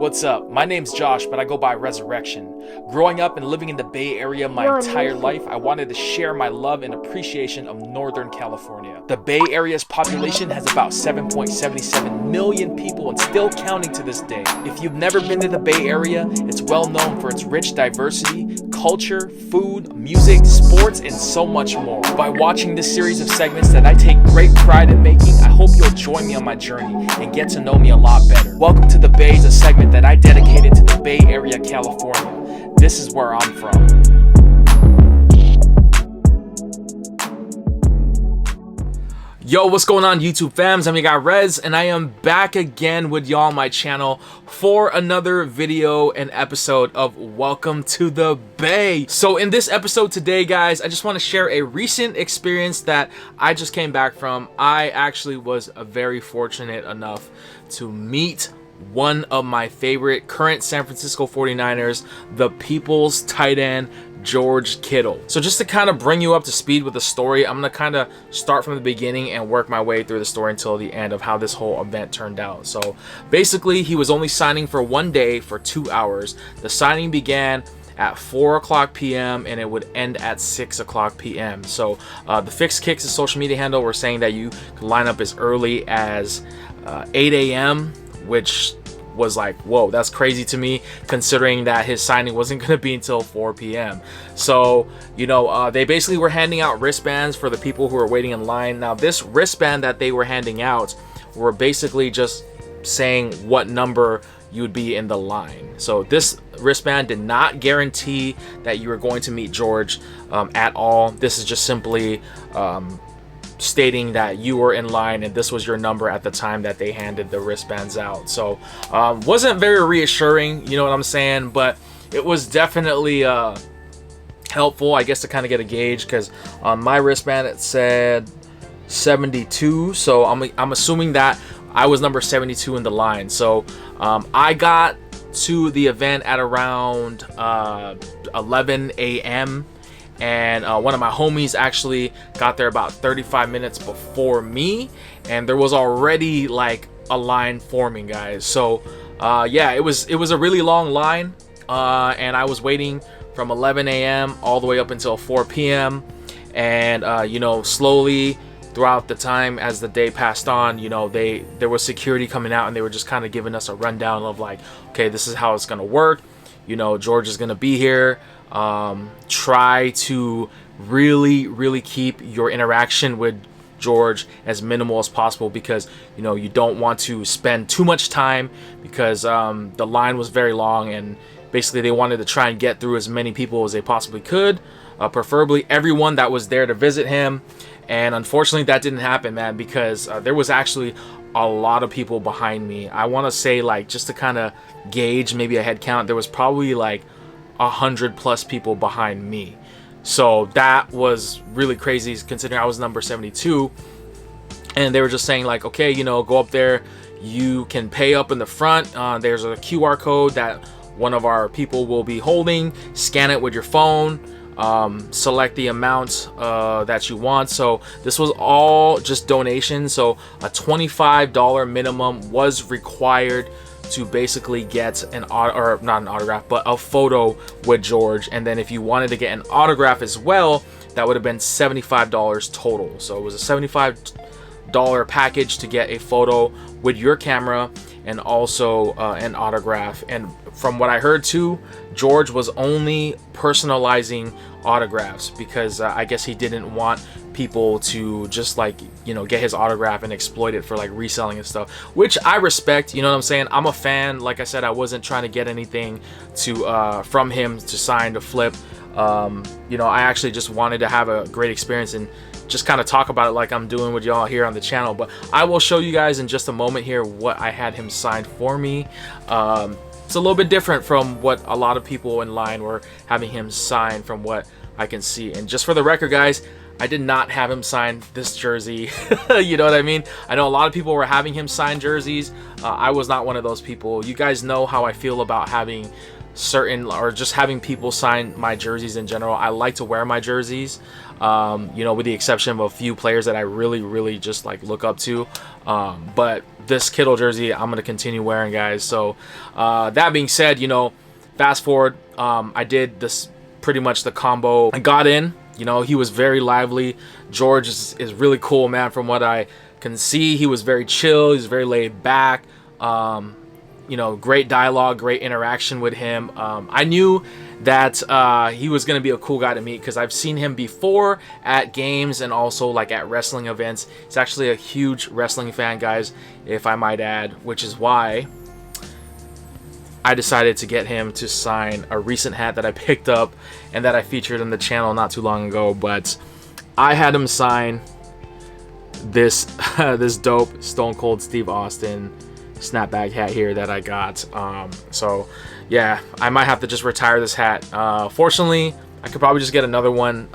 What's up? My name's Josh, but I go by REZRECTION. Growing up and living in the Bay Area my entire life, I wanted to share my love and appreciation of Northern California. The Bay Area's population has about 7.77 million people and still counting to this day. If you've never been to the Bay Area, it's well known for its rich diversity, culture, food, music, sports, and so much more. By watching this series of segments that I take great pride in making, I hope you'll join me on my journey and get to know me a lot better. Welcome to The Bay is a segment that I dedicated to the Bay Area, California. This is where I'm from. Yo, what's going on, YouTube fams? I'm your guy Rez, and I am back again with y'all on my channel for another video and episode of Welcome to the Bay. So in this episode today, guys, I just want to share a recent experience that I just came back from. I actually was very fortunate enough to meet one of my favorite current San Francisco 49ers, the People's tight end, George Kittle. So just to kind of bring you up to speed with the story, I'm going to kind of start from the beginning and work my way through the story until the end of how this whole event turned out. So basically, he was only signing for one day for 2 hours. The signing began at 4:00 p.m. and it would end at 6:00 p.m. So the Fixed Kicks' social media handle were saying that you could line up as early as 8 a.m., which was like, whoa, that's crazy to me, considering that his signing wasn't going to be until 4 p.m. So, you know, they basically were handing out wristbands for the people who were waiting in line. Now, this wristband that they were handing out were basically just saying what number you would be in the line. So this wristband did not guarantee that you were going to meet George at all. This is just simply stating that you were in line and this was your number at the time that they handed the wristbands out. So wasn't very reassuring, you know what I'm saying, but it was definitely helpful, I guess, to kind of get a gauge, because on my wristband it said 72, so I'm assuming that I was number 72 in the line. So I got to the event at around 11 a.m. and one of my homies actually got there about 35 minutes before me, and there was already like a line forming, guys. So yeah, it was a really long line, and I was waiting from 11 a.m. all the way up until 4 p.m. and you know, slowly throughout the time as the day passed on, you know, there was security coming out and they were just kind of giving us a rundown of like, okay, this is how it's gonna work, you know, George is gonna be here. Try to really keep your interaction with George as minimal as possible, because you know you don't want to spend too much time, because the line was very long and basically they wanted to try and get through as many people as they possibly could, preferably everyone that was there to visit him. And unfortunately that didn't happen, man, because there was actually a lot of people behind me. I want to say, like, just to kind of gauge maybe a head count, there was probably like 100+ people behind me. So that was really crazy, considering I was number 72. And they were just saying like, okay, you know, go up there, you can pay up in the front, there's a QR code that one of our people will be holding, scan it with your phone, select the amount that you want. So this was all just donations, so a $25 minimum was required to basically get not an autograph, but a photo with George. And then if you wanted to get an autograph as well, that would have been $75 total. So it was a $75 package to get a photo with your camera and also an autograph. And from what I heard too, George was only personalizing autographs because I guess he didn't want people to just, like, you know, get his autograph and exploit it for like reselling and stuff, which I respect, you know what I'm saying. I'm a fan. Like I said, I wasn't trying to get anything to from him to sign, to flip. You know, I actually just wanted to have a great experience and just kind of talk about it like I'm doing with y'all here on the channel. But I will show you guys in just a moment here what I had him sign for me. It's a little bit different from what a lot of people in line were having him sign, from what I can see. And just for the record, guys, I did not have him sign this jersey. You know what I mean? I know a lot of people were having him sign jerseys. I was not one of those people. You guys know how I feel about having certain, or just having people sign my jerseys in general. I like to wear my jerseys, you know, with the exception of a few players that I really just like look up to. But this Kittle jersey I'm gonna continue wearing, guys. So that being said, you know, fast forward, I did this pretty much the combo. I got in, you know, he was very lively. George is really cool, man. From what I can see, he was very chill, he's very laid back. You know, great dialogue, great interaction with him. I knew that he was going to be a cool guy to meet because I've seen him before at games and also like at wrestling events. He's actually a huge wrestling fan, guys, if I might add, which is why I decided to get him to sign a recent hat that I picked up and that I featured on the channel not too long ago. But I had him sign this this dope Stone Cold Steve Austin snapback hat here that I got. So yeah, I might have to just retire this hat. Fortunately, I could probably just get another one.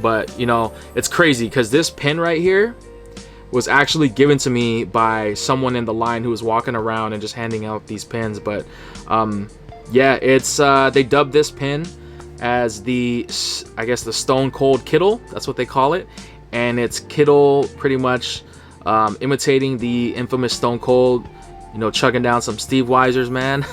But you know, it's crazy because this pin right here was actually given to me by someone in the line who was walking around and just handing out these pins. But yeah, it's they dubbed this pin as the, I guess, the Stone Cold Kittle. That's what they call it. And it's Kittle pretty much imitating the infamous Stone Cold, you know, chugging down some Steve Weisers, man.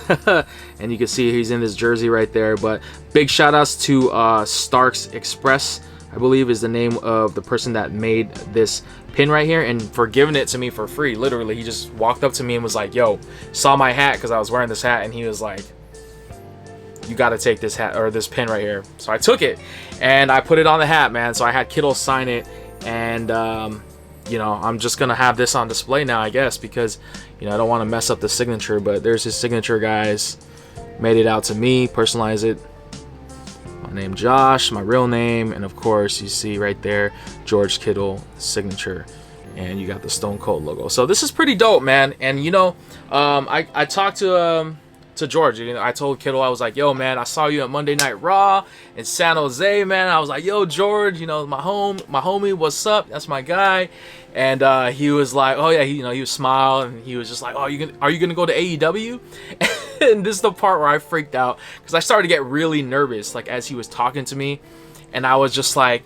And you can see he's in this jersey right there. But big shout outs to Starks Express, I believe is the name of the person that made this pin right here, and for giving it to me for free. Literally, he just walked up to me and was like, yo, saw my hat because I was wearing this hat, and he was like, you got to take this hat or this pin right here. So I took it and I put it on the hat, man. So I had Kittle sign it, and you know, I'm just gonna have this on display now, I guess, because, you know, I don't want to mess up the signature. But there's his signature, guys. Made it out to me, personalize it. My name Josh, my real name, and of course you see right there George Kittle signature, and you got the Stone Cold logo. So this is pretty dope, man. And you know, I talked to George. You know, I told Kittle, I was like, yo, man, I saw you at Monday Night Raw in San Jose, man. I was like, yo, George, you know, my homie, what's up? That's my guy. And he was like, oh yeah, you know, he was smiling, and he was just like, oh, are you gonna go to AEW? And this is the part where I freaked out because I started to get really nervous, like as he was talking to me, and I was just like,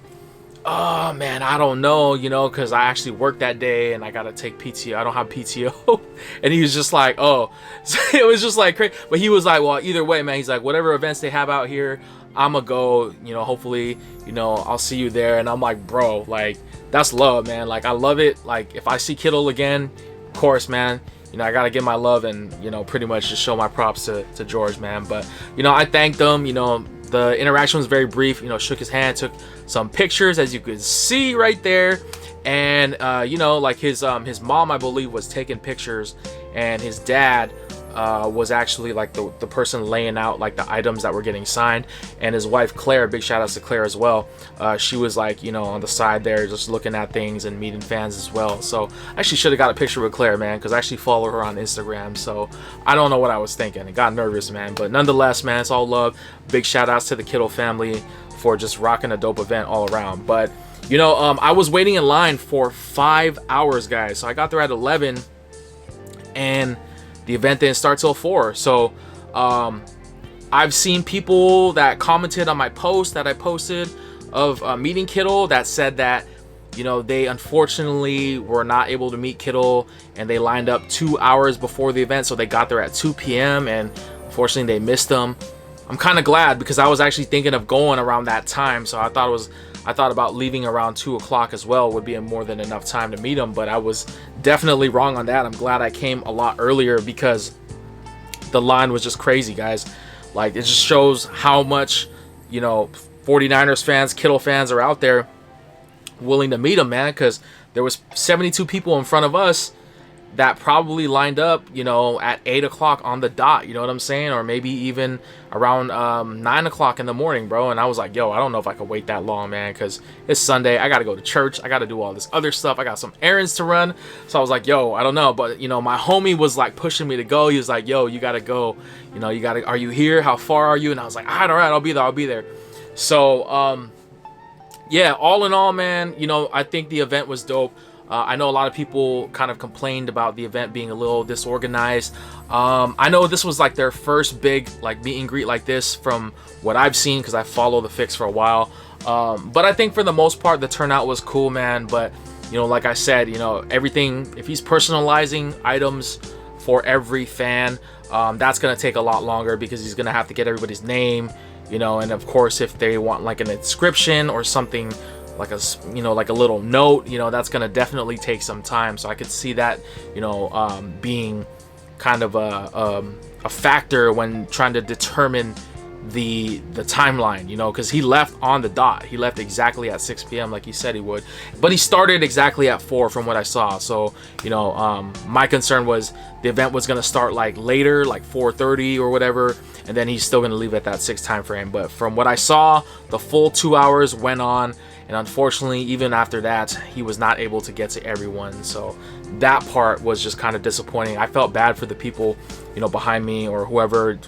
oh man, I don't know, you know, because I actually worked that day and I gotta take PTO. I don't have PTO. And he was just like, oh. So it was just like crazy. But he was like, well, either way, man, he's like, whatever events they have out here, I'ma go, you know, hopefully, you know, I'll see you there. And I'm like, bro, like, that's love, man. Like, I love it. Like, if I see Kittle again, of course, man, you know, I gotta give my love and, you know, pretty much just show my props to George, man. But, you know, I thanked him. You know, the interaction was very brief. You know, shook his hand, took some pictures, as you could see right there. And you know, like his mom, I believe, was taking pictures, and his dad was actually like the person laying out like the items that were getting signed. And his wife Claire, big shout outs to Claire as well, she was like, you know, on the side there just looking at things and meeting fans as well. So I actually should have got a picture with Claire, man, because I actually follow her on Instagram. So I don't know what I was thinking. I got nervous, man, but nonetheless, man, it's all love. Big shout outs to the Kittle family for just rocking a dope event all around. But you know, I was waiting in line for 5 hours, guys. So I got there at 11, and the event didn't start till 4. So I've seen people that commented on my post that I posted of meeting Kittle that said that, you know, they unfortunately were not able to meet Kittle, and they lined up 2 hours before the event. So they got there at 2 p.m. and unfortunately they missed them. I'm kind of glad because I was actually thinking of going around that time. So I thought about leaving around 2 o'clock as well, would be more than enough time to meet him. But I was definitely wrong on that. I'm glad I came a lot earlier because the line was just crazy, guys. Like, it just shows how much, you know, 49ers fans, Kittle fans are out there willing to meet him, man. Because there was 72 people in front of us that probably lined up, you know, at 8 o'clock on the dot, you know what I'm saying? Or maybe even around 9 o'clock in the morning, bro. And I was like, yo, I don't know if I could wait that long, man, because it's Sunday. I got to go to church. I got to do all this other stuff. I got some errands to run. So I was like, yo, I don't know. But, you know, my homie was like pushing me to go. He was like, yo, you got to go. You know, are you here? How far are you? And I was like, all right, I'll be there. So, yeah, all in all, man, you know, I think the event was dope. I know a lot of people kind of complained about the event being a little disorganized. I know this was like their first big like meet and greet like this from what I've seen, because I follow the Fix for a while. But I think for the most part the turnout was cool, man. But you know, like I said, you know, everything, if he's personalizing items for every fan, that's gonna take a lot longer, because he's gonna have to get everybody's name, you know, and of course if they want like an inscription or something, like a, you know, like a little note, you know, that's gonna definitely take some time. So I could see that, you know, being kind of a factor when trying to determine the timeline, you know, because he left on the dot. He left exactly at 6 p.m. like he said he would, but he started exactly at 4 from what I saw. So, you know, my concern was the event was going to start like later, like 4:30 or whatever, and then he's still going to leave at that 6 time frame. But from what I saw, the full 2 hours went on, and unfortunately even after that he was not able to get to everyone. So that part was just kind of disappointing. I felt bad for the people, you know, behind me or whoever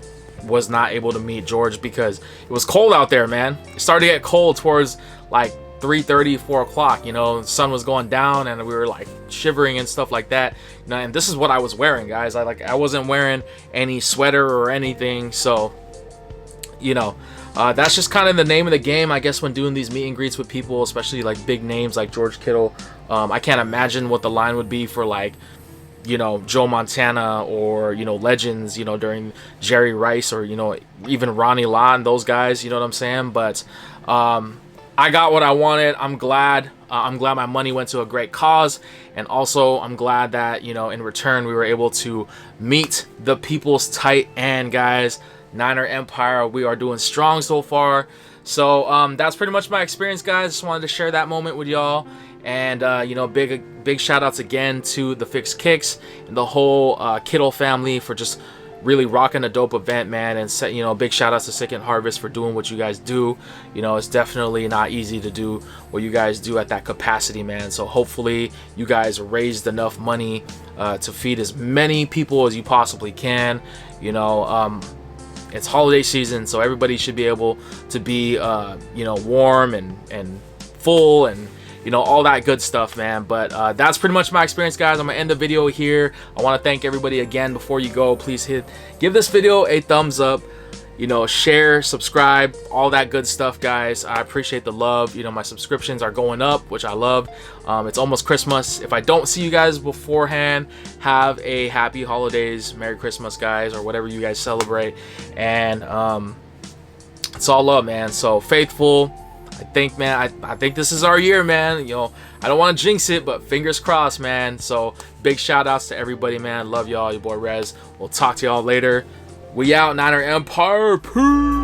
was not able to meet George, because it was cold out there, man. It started to get cold towards like 3:30, 4 o'clock, you know, the sun was going down and we were like shivering and stuff like that, you know, and this is what I was wearing, guys. I wasn't wearing any sweater or anything. So, you know, that's just kind of the name of the game, I guess, when doing these meet and greets with people, especially like big names like George Kittle. I can't imagine what the line would be for like, you know, Joe Montana or, you know, legends, you know, during Jerry Rice or, you know, even Ronnie Lott and those guys, you know what I'm saying? But I got what I wanted. I'm glad my money went to a great cause, and also I'm glad that, you know, in return we were able to meet the people's tight end, guys. Niner Empire, we are doing strong so far. So that's pretty much my experience, guys. Just wanted to share that moment with y'all. And you know, big shout outs again to the Fixed Kicks and the whole Kittle family for just really rocking a dope event, man. And you know, big shout outs to Second Harvest for doing what you guys do. You know, it's definitely not easy to do what you guys do at that capacity, man. So hopefully you guys raised enough money to feed as many people as you possibly can. You know, it's holiday season, so everybody should be able to be you know, warm and full and, you know, all that good stuff, man. But that's pretty much my experience, guys. I'm gonna end the video here. I want to thank everybody again. Before you go, please give this video a thumbs up, you know, share, subscribe, all that good stuff, guys. I appreciate the love. You know, my subscriptions are going up, which I love. It's almost Christmas. If I don't see you guys beforehand, have a happy holidays, Merry Christmas, guys, or whatever you guys celebrate. And it's all love, man. So faithful, I think, man, I think this is our year, man. You know, I don't want to jinx it, but fingers crossed, man. So big shout outs to everybody, man. Love y'all. Your boy Rez. We'll talk to y'all later. We out. Niner Empire. Peace.